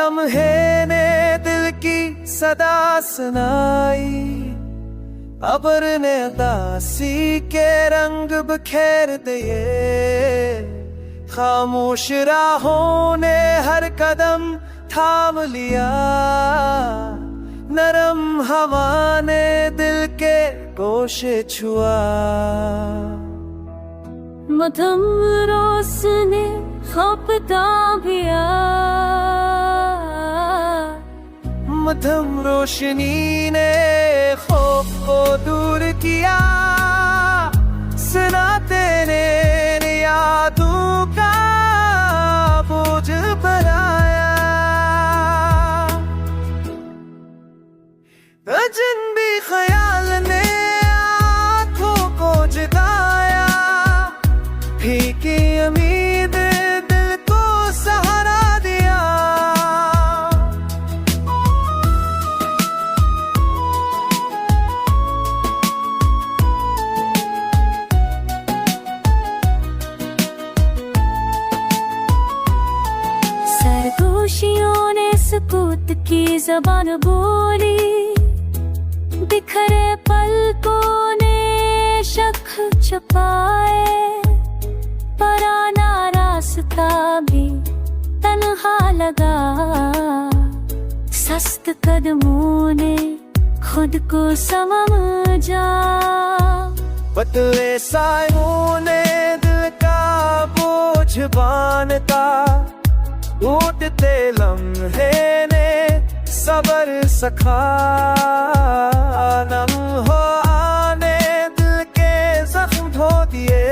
लम्हे ने दिल की सदा सुनाई, अबर ने उदासी के रंग बिखेर दिए। खामोश राहों ने हर कदम थाम लिया, नरम हवा ने दिल के गोशे छुआ। मध्यम रोशनी खपता भिया, मध्यम रोशनी ने खौफ को दूर किया। सुनाते ने यादों का बोझ भराया। अजनबी ख्याल ने आँखों को जगाया, फीकी उम्मीद दिल को सहारा दिया। सरगोशियों ने सुकूत की जबान बोली, बिखरे पलकों ने शक छुपाए। पराना रास्ता भी तन्हा लगा, सस्त कदमों ने खुद को समझा। पतले सायों ने दिल का बोझ बांधा, उठते लम्हे ने सबर सखा। नम हो आने दिल के जख्म धो दिए,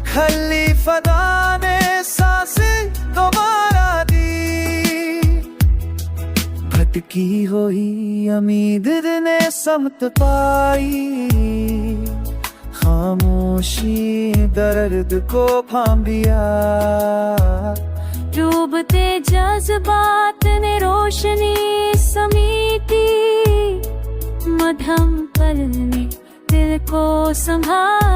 खली फदा ने सांसें दोबारा दी। भटकी हुई उम्मीद ने समत पाई, खामोशी दर्द को थामिया। डूबते जज्बात ने रोशनी समेटी, मध्यम पल ने दिल को संभाला।